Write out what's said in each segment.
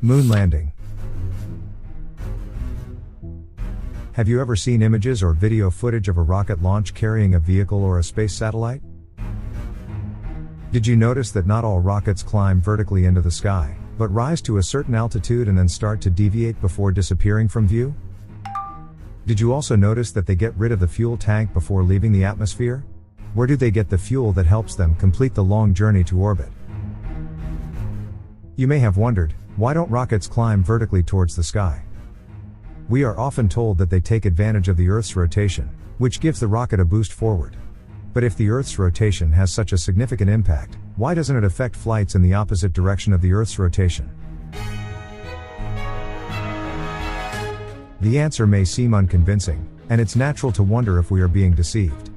Moon landing. Have you ever seen images or video footage of a rocket launch carrying a vehicle or a space satellite? Did you notice that not all rockets climb vertically into the sky, but rise to a certain altitude and then start to deviate before disappearing from view? Did you also notice that they get rid of the fuel tank before leaving the atmosphere? Where do they get the fuel that helps them complete the long journey to orbit? You may have wondered, why don't rockets climb vertically towards the sky? We are often told that they take advantage of the Earth's rotation, which gives the rocket a boost forward. But if the Earth's rotation has such a significant impact, why doesn't it affect flights in the opposite direction of the Earth's rotation? The answer may seem unconvincing, and it's natural to wonder if we are being deceived.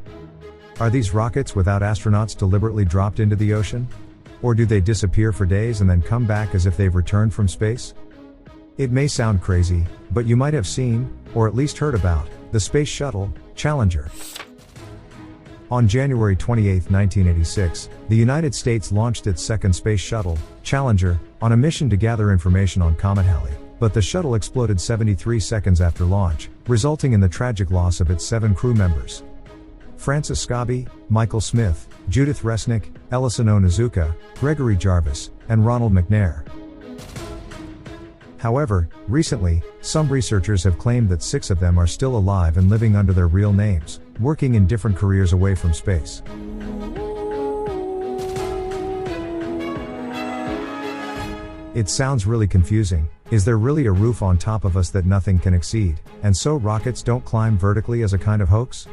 Are these rockets without astronauts deliberately dropped into the ocean? Or do they disappear for days and then come back as if they've returned from space? It may sound crazy, but you might have seen, or at least heard about, the Space Shuttle, Challenger. On January 28, 1986, the United States launched its second space shuttle, Challenger, on a mission to gather information on Comet Halley, but the shuttle exploded 73 seconds after launch, resulting in the tragic loss of its 7 crew members. Francis Scobie, Michael Smith, Judith Resnick, Ellison Onizuka, Gregory Jarvis, and Ronald McNair. However, recently, some researchers have claimed that 6 of them are still alive and living under their real names, working in different careers away from space. It sounds really confusing. Is there really a roof on top of us that nothing can exceed, and so rockets don't climb vertically as a kind of hoax?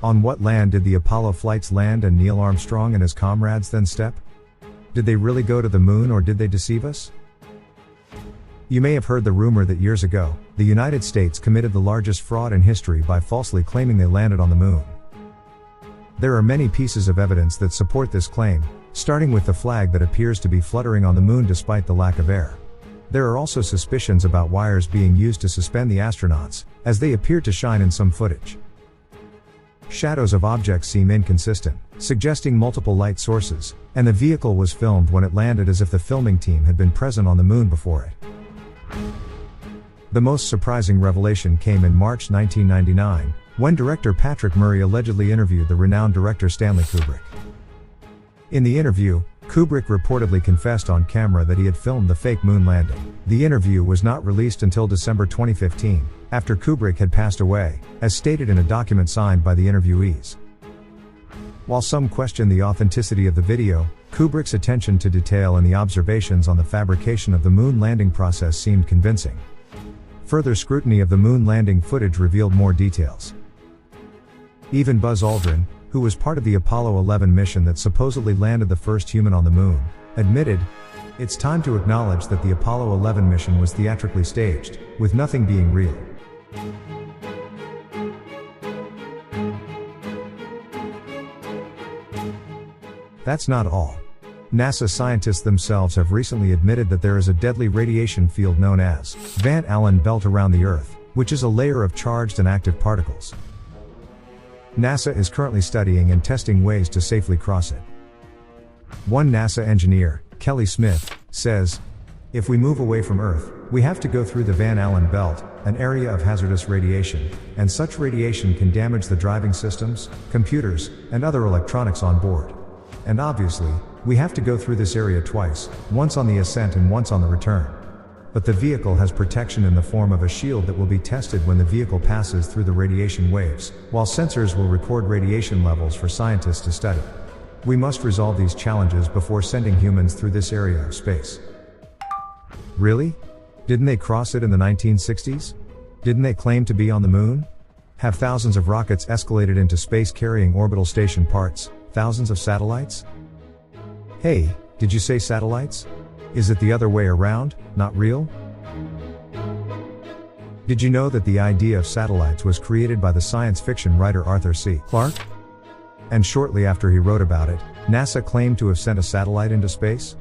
On what land did the Apollo flights land and Neil Armstrong and his comrades then step? Did they really go to the moon or did they deceive us? You may have heard the rumor that years ago, the United States committed the largest fraud in history by falsely claiming they landed on the moon. There are many pieces of evidence that support this claim, starting with the flag that appears to be fluttering on the moon despite the lack of air. There are also suspicions about wires being used to suspend the astronauts, as they appear to shine in some footage. Shadows of objects seem inconsistent, suggesting multiple light sources, and the vehicle was filmed when it landed as if the filming team had been present on the moon before it. The most surprising revelation came in March 1999, when director Patrick Murray allegedly interviewed the renowned director Stanley Kubrick. In the interview, Kubrick reportedly confessed on camera that he had filmed the fake moon landing. The interview was not released until December 2015, after Kubrick had passed away, as stated in a document signed by the interviewees. While some question the authenticity of the video, Kubrick's attention to detail and the observations on the fabrication of the moon landing process seemed convincing. Further scrutiny of the moon landing footage revealed more details. Even Buzz Aldrin, who was part of the Apollo 11 mission that supposedly landed the first human on the moon, admitted, "It's time to acknowledge that the Apollo 11 mission was theatrically staged, with nothing being real." That's not all. NASA scientists themselves have recently admitted that there is a deadly radiation field known as Van Allen belt around the Earth, which is a layer of charged and active particles. NASA is currently studying and testing ways to safely cross it. One NASA engineer, Kelly Smith, says, "If we move away from Earth, we have to go through the Van Allen belt, an area of hazardous radiation, and such radiation can damage the driving systems, computers, and other electronics on board. And obviously, we have to go through this area twice, once on the ascent and once on the return. But the vehicle has protection in the form of a shield that will be tested when the vehicle passes through the radiation waves, while sensors will record radiation levels for scientists to study. We must resolve these challenges before sending humans through this area of space." Really? Didn't they cross it in the 1960s? Didn't they claim to be on the moon? Have thousands of rockets escalated into space carrying orbital station parts, thousands of satellites? Hey, did you say satellites? Is it the other way around, not real? Did you know that the idea of satellites was created by the science fiction writer Arthur C. Clarke? And shortly after he wrote about it, NASA claimed to have sent a satellite into space?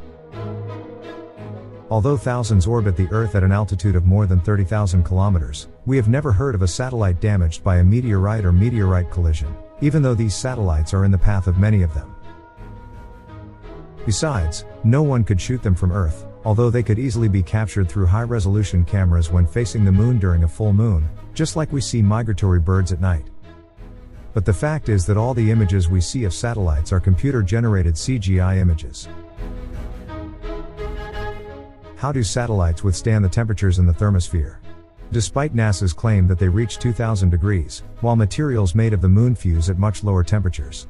Although thousands orbit the Earth at an altitude of more than 30,000 kilometers, we have never heard of a satellite damaged by a meteorite or meteorite collision, even though these satellites are in the path of many of them. Besides, no one could shoot them from Earth, although they could easily be captured through high-resolution cameras when facing the moon during a full moon, just like we see migratory birds at night. But the fact is that all the images we see of satellites are computer-generated CGI images. How do satellites withstand the temperatures in the thermosphere? Despite NASA's claim that they reach 2000 degrees, while materials made of the moon fuse at much lower temperatures.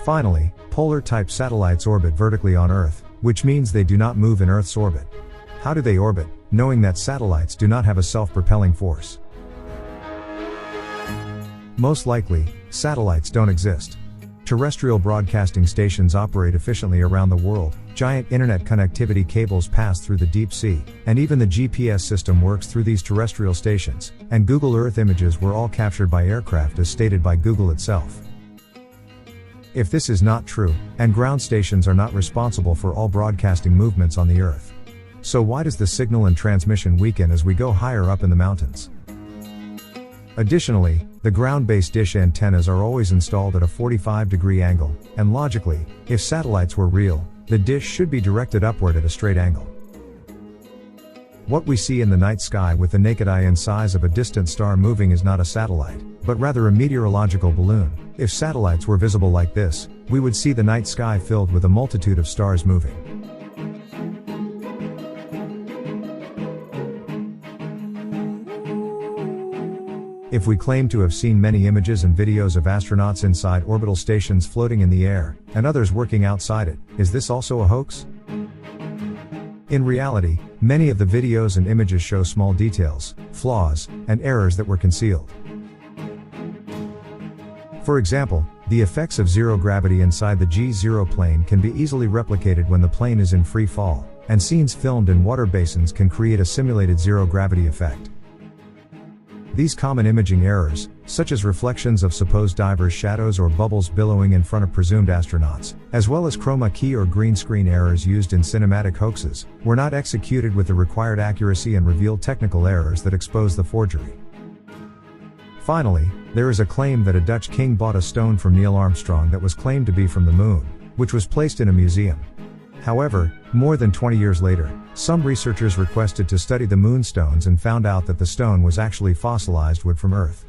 Finally, polar-type satellites orbit vertically on Earth, which means they do not move in Earth's orbit. How do they orbit, knowing that satellites do not have a self-propelling force? Most likely, satellites don't exist. Terrestrial broadcasting stations operate efficiently around the world, giant internet connectivity cables pass through the deep sea, and even the GPS system works through these terrestrial stations, and Google Earth images were all captured by aircraft as stated by Google itself. If this is not true, and ground stations are not responsible for all broadcasting movements on the Earth, so why does the signal and transmission weaken as we go higher up in the mountains? Additionally, the ground-based dish antennas are always installed at a 45-degree angle, and logically, if satellites were real, the dish should be directed upward at a straight angle. What we see in the night sky with the naked eye in size of a distant star moving is not a satellite, but rather a meteorological balloon. If satellites were visible like this, we would see the night sky filled with a multitude of stars moving. If we claim to have seen many images and videos of astronauts inside orbital stations floating in the air, and others working outside it, is this also a hoax? In reality, many of the videos and images show small details, flaws, and errors that were concealed. For example, the effects of zero gravity inside the G0 plane can be easily replicated when the plane is in free fall, and scenes filmed in water basins can create a simulated zero gravity effect. These common imaging errors, such as reflections of supposed divers' shadows or bubbles billowing in front of presumed astronauts, as well as chroma key or green screen errors used in cinematic hoaxes, were not executed with the required accuracy and revealed technical errors that expose the forgery. Finally, there is a claim that a Dutch king bought a stone from Neil Armstrong that was claimed to be from the moon, which was placed in a museum. However, more than 20 years later, some researchers requested to study the moonstones and found out that the stone was actually fossilized wood from Earth.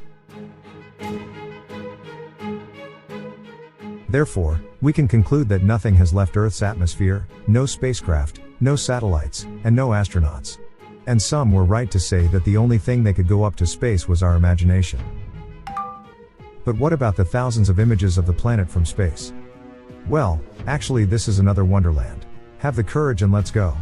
Therefore, we can conclude that nothing has left Earth's atmosphere, no spacecraft, no satellites, and no astronauts. And some were right to say that the only thing they could go up to space was our imagination. But what about the thousands of images of the planet from space? Well, actually this is another wonderland. Have the courage and let's go.